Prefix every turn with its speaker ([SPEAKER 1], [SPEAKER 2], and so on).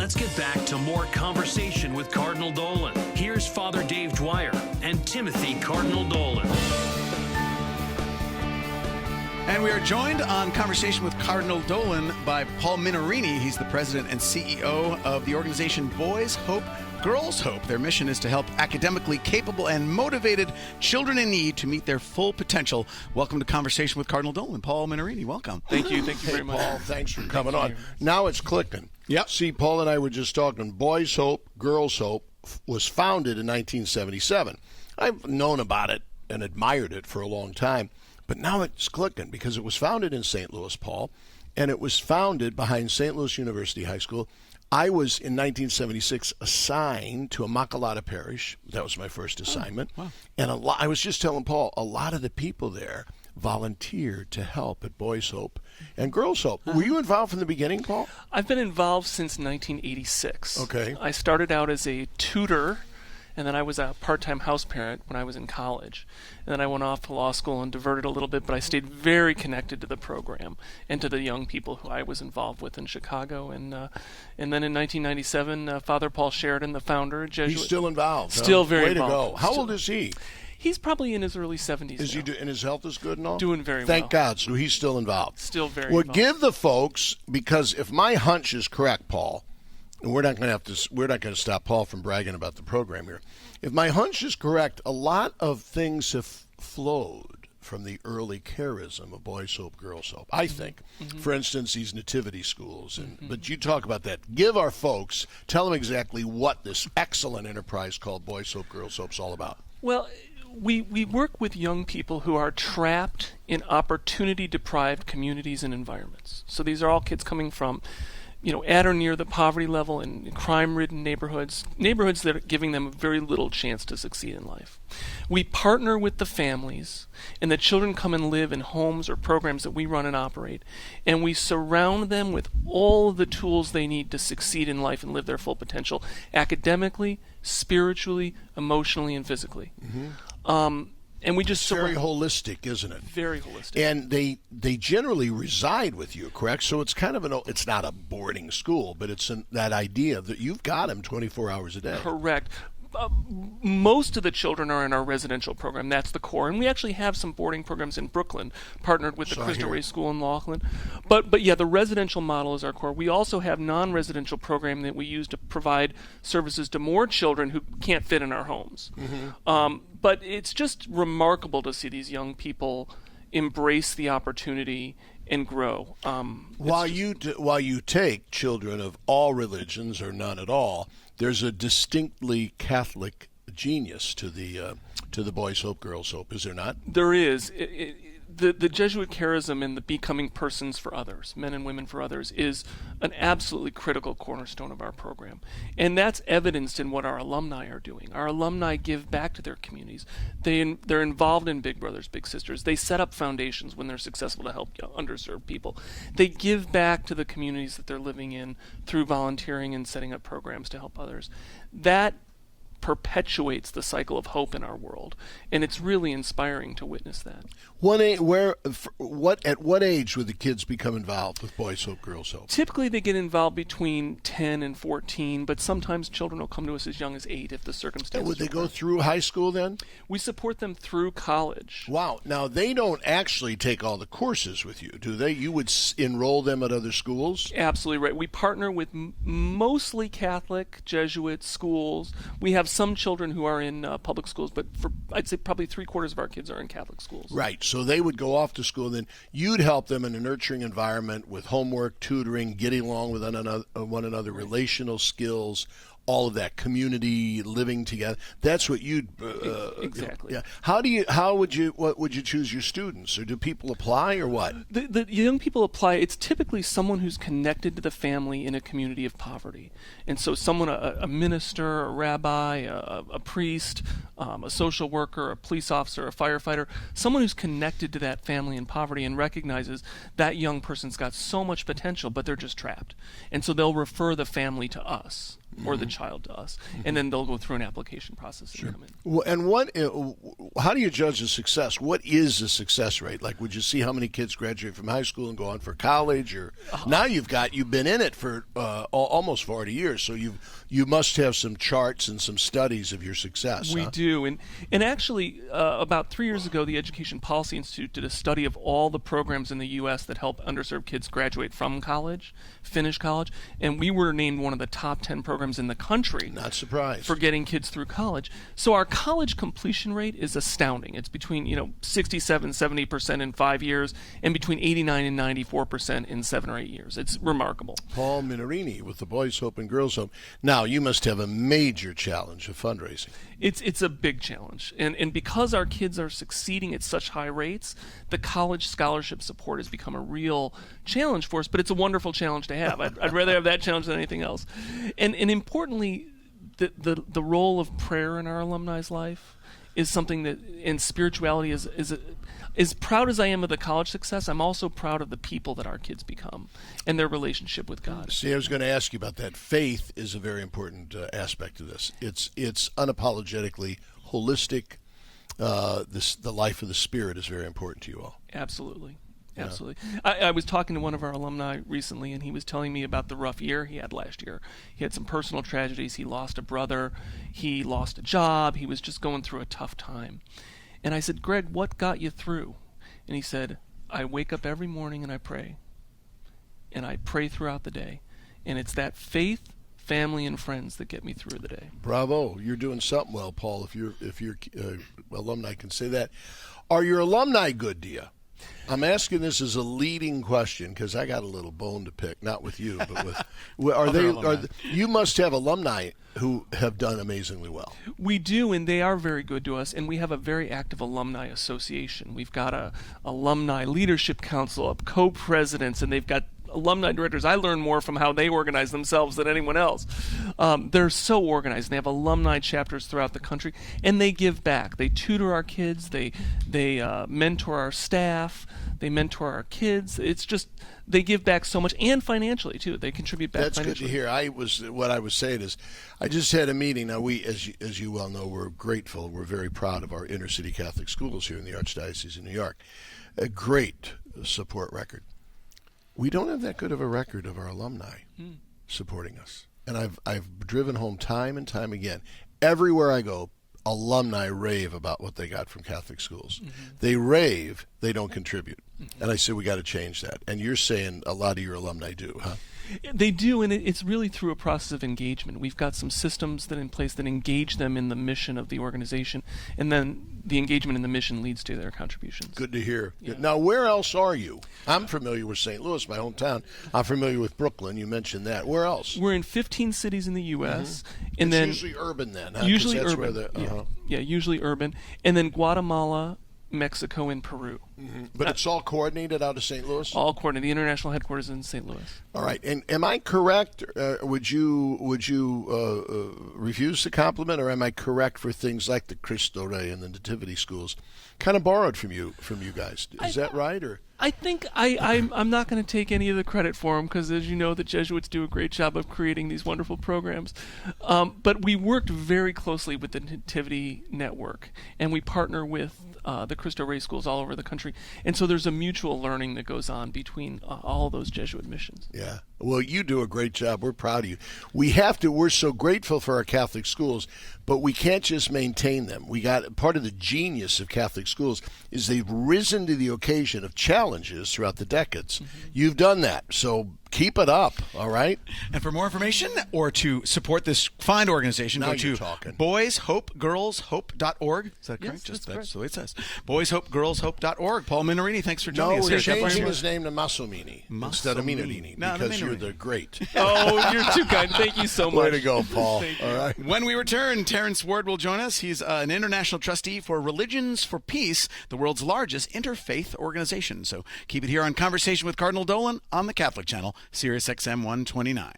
[SPEAKER 1] let's get back to more conversation with Cardinal Dolan. Here's Father Dave Dwyer and Timothy Cardinal Dolan.
[SPEAKER 2] And we are joined on Conversation with Cardinal Dolan by Paul Minorini. He's the president and CEO of the organization Boys Hope, Girls Hope. Their mission is to help academically capable and motivated children in need to meet their full potential. Welcome to Conversation with Cardinal Dolan. Paul Minorini, welcome.
[SPEAKER 3] Thank you very much.
[SPEAKER 4] Paul, thanks for coming on. Now it's clicking.
[SPEAKER 2] Yep.
[SPEAKER 4] See, Paul and I were just talking. Boys Hope, Girls Hope was founded in 1977. I've known about it and admired it for a long time. But now it's clicking because it was founded in St. Louis, Paul, and it was founded behind St. Louis University High School. I was, in 1976, assigned to Immaculata Parish. That was my first assignment.
[SPEAKER 2] Wow.
[SPEAKER 4] And I was just telling Paul, a lot of the people there volunteered to help at Boys Hope and Girls Hope. Were you involved from the beginning, Paul?
[SPEAKER 3] I've been involved since 1986.
[SPEAKER 4] Okay.
[SPEAKER 3] I started out as a tutor, and then I was a part-time house parent when I was in college. And then I went off to law school and diverted a little bit, but I stayed very connected to the program and to the young people who I was involved with in Chicago. And then in 1997, Father Paul Sheridan, the founder, Jesuit.
[SPEAKER 4] He's still involved.
[SPEAKER 3] Still very
[SPEAKER 4] Way
[SPEAKER 3] involved.
[SPEAKER 4] to go. How old is he?
[SPEAKER 3] He's probably in his early 70s
[SPEAKER 4] Is
[SPEAKER 3] now.
[SPEAKER 4] and his health is good and all?
[SPEAKER 3] Doing very well.
[SPEAKER 4] Thank God. So he's still involved.
[SPEAKER 3] Still very
[SPEAKER 4] Well,
[SPEAKER 3] involved.
[SPEAKER 4] give the folks, because if my hunch is correct, Paul, and we're not going to stop Paul from bragging about the program here. If my hunch is correct, a lot of things have flowed from the early charism of Boys Hope, Girls Hope, I think. Mm-hmm. For instance, these nativity schools. But you talk about that. Give our folks, tell them exactly what this excellent enterprise called Boys Hope, Girls Hope is all about.
[SPEAKER 3] Well, we work with young people who are trapped in opportunity-deprived communities and environments. So these are all kids coming from at or near the poverty level in crime-ridden neighborhoods that are giving them very little chance to succeed in life. We partner with the families, and the children come and live in homes or programs that we run and operate, and we surround them with all of the tools they need to succeed in life and live their full potential, academically, spiritually, emotionally, and physically. Mm-hmm. And we just
[SPEAKER 4] very holistic, isn't it?
[SPEAKER 3] Very holistic.
[SPEAKER 4] And they generally reside with you, correct? So it's kind of it's not a boarding school, but it's that idea that you've got them 24 hours a day.
[SPEAKER 3] Correct. Most of the children are in our residential program. That's the core. And we actually have some boarding programs in Brooklyn, partnered with the Cristo Rey School in Laughlin. But yeah, the residential model is our core. We also have non-residential program that we use to provide services to more children who can't fit in our homes. Mm-hmm. But it's just remarkable to see these young people embrace the opportunity and grow.
[SPEAKER 4] While you take children of all religions or none at all, there's a distinctly Catholic genius to the Boys Hope, Girls Hope, is there not?
[SPEAKER 3] There is. The Jesuit charism and the becoming persons for others, men and women for others, is an absolutely critical cornerstone of our program. And that's evidenced in what our alumni are doing. Our alumni give back to their communities. They're involved in Big Brothers, Big Sisters. They set up foundations when they're successful to help underserved people. They give back to the communities that they're living in through volunteering and setting up programs to help others. That perpetuates the cycle of hope in our world, and it's really inspiring to witness that.
[SPEAKER 4] At what age would the kids become involved with Boys Hope, Girls Hope?
[SPEAKER 3] Typically they get involved between 10 and 14, but sometimes children will come to us as young as 8 if the circumstances.
[SPEAKER 4] And would they go through high school then?
[SPEAKER 3] We support them through college.
[SPEAKER 4] Wow. Now, they don't actually take all the courses with you, do they? You would enroll them at other schools?
[SPEAKER 3] Absolutely right. We partner with mostly Catholic Jesuit schools. We have some children who are in public schools, but I'd say probably 3/4 of our kids are in Catholic schools.
[SPEAKER 4] Right. So they would go off to school, and then you'd help them in a nurturing environment with homework, tutoring, getting along with one another, relational skills, all of that, community, living together. That's what you'd
[SPEAKER 3] exactly.
[SPEAKER 4] Yeah. What would you choose your students, or do people apply, or what?
[SPEAKER 3] The young people apply. It's typically someone who's connected to the family in a community of poverty, and so someone, a minister, a rabbi, a priest, a social worker, a police officer, a firefighter, someone who's connected to that family in poverty and recognizes that young person's got so much potential, but they're just trapped, and so they'll refer the family to us. or the child to us, and then they'll go through an application process and come in.
[SPEAKER 4] Well, and what? How do you judge the success? What is the success rate? Like, would you see how many kids graduate from high school and go on for college? Or now you've been in it for almost 40 years, so you must have some charts and some studies of your success.
[SPEAKER 3] We do, and actually, about 3 years ago, the Education Policy Institute did a study of all the programs in the U.S. that help underserved kids graduate from college, finish college, and we were named one of the top 10 programs in the country.
[SPEAKER 4] Not surprised.
[SPEAKER 3] For getting kids through college. So our college completion rate is astounding. It's between 67-70% in 5 years, and between 89 and 94% in 7 or 8 years. It's remarkable.
[SPEAKER 4] Paul Minorini with the Boys Hope and Girls Hope. Now you must have a major challenge of fundraising.
[SPEAKER 3] It's a big challenge, and because our kids are succeeding at such high rates, the college scholarship support has become a real challenge for us. But it's a wonderful challenge to have. I'd rather have that challenge than anything else. And importantly, the role of prayer in our alumni's life is something that, and spirituality is as proud as I am of the college success, I'm also proud of the people that our kids become and their relationship with God.
[SPEAKER 4] See, I was going to ask you about that. Faith is a very important aspect of this. It's unapologetically holistic. The life of the Spirit is very important to you all.
[SPEAKER 3] Absolutely. Absolutely. I was talking to one of our alumni recently, and he was telling me about the rough year he had last year. He had some personal tragedies. He lost a brother. He lost a job. He was just going through a tough time. And I said, Greg, what got you through? And he said, I wake up every morning and I pray. And I pray throughout the day. And it's that faith, family, and friends that get me through the day.
[SPEAKER 4] Bravo. You're doing something well, Paul, if your alumni can say that. Are your alumni good to you? I'm asking this as a leading question because I got a little bone to pick, not with you, but with you must have alumni who have done amazingly well.
[SPEAKER 3] We do, and they are very good to us, and we have a very active alumni association. We've got a alumni leadership council of co-presidents, and they've got alumni directors. I learn more from how they organize themselves than anyone else. They're so organized. They have alumni chapters throughout the country, and they give back. They tutor our kids. They mentor our staff. They mentor our kids. It's just they give back so much, and financially too. They contribute back.
[SPEAKER 4] That's
[SPEAKER 3] financially.
[SPEAKER 4] Good to hear. What I was saying is, I just had a meeting. Now we, as you well know, we're grateful. We're very proud of our inner city Catholic schools here in the Archdiocese of New York. A great support record. We don't have that good of a record of our alumni supporting us. And I've driven home time and time again. Everywhere I go, alumni rave about what they got from Catholic schools. They rave, they don't contribute. And I say we got to change that. And you're saying a lot of your alumni do, huh?
[SPEAKER 3] They do, and it's really through a process of engagement. We've got some systems that in place that engage them in the mission of the organization, and then the engagement in the mission leads to their contributions.
[SPEAKER 4] Good to hear.
[SPEAKER 3] Yeah.
[SPEAKER 4] Now, where else are you? I'm familiar with St. Louis, my hometown. I'm familiar with Brooklyn. You mentioned that. Where else?
[SPEAKER 3] We're in 15 cities in the U.S. And then
[SPEAKER 4] usually urban then, huh?
[SPEAKER 3] Usually
[SPEAKER 4] that's
[SPEAKER 3] urban.
[SPEAKER 4] Where
[SPEAKER 3] yeah, usually urban. And then Guatemala, Mexico, and Peru.
[SPEAKER 4] But it's all coordinated out of St. Louis?
[SPEAKER 3] All coordinated. The international headquarters is in St. Louis.
[SPEAKER 4] All right. And am I correct? Would you refuse the compliment, or am I correct for things like the Cristo Rey and the Nativity schools, kind of borrowed from you guys? Is that right? Or
[SPEAKER 3] I think I'm not going to take any of the credit for them because, as you know, the Jesuits do a great job of creating these wonderful programs. But we worked very closely with the Nativity Network, and we partner with the Cristo Rey schools all over the country. And so there's a mutual learning that goes on between all those Jesuit missions.
[SPEAKER 4] Yeah. Well, you do a great job. We're proud of you. We're so grateful for our Catholic schools, but we can't just maintain them. We got part of the genius of Catholic schools is they've risen to the occasion of challenges throughout the decades. You've done that. So keep it up, all right?
[SPEAKER 5] And for more information or to support this fine organization,
[SPEAKER 4] Now
[SPEAKER 5] go to
[SPEAKER 4] you're talking.
[SPEAKER 5] boyshopegirlshope.org. Is that correct?
[SPEAKER 3] Yes,
[SPEAKER 5] Just
[SPEAKER 3] that's
[SPEAKER 5] that's the way it says. Boyshopegirlshope.org. Paul Minorini, thanks for joining us
[SPEAKER 4] we're
[SPEAKER 5] here.
[SPEAKER 4] changing his name to Massomini instead of Minorini
[SPEAKER 5] No,
[SPEAKER 4] because you're
[SPEAKER 5] Minorini.
[SPEAKER 4] the great.
[SPEAKER 3] Oh, you're too kind. Thank you so much.
[SPEAKER 4] Way to go, Paul.
[SPEAKER 3] Thank you.
[SPEAKER 4] All right.
[SPEAKER 5] When we return, Terrence Ward will join us. He's an international trustee for Religions for Peace, the world's largest interfaith organization. So keep it here on Conversation with Cardinal Dolan on the Catholic Channel, Sirius XM 129.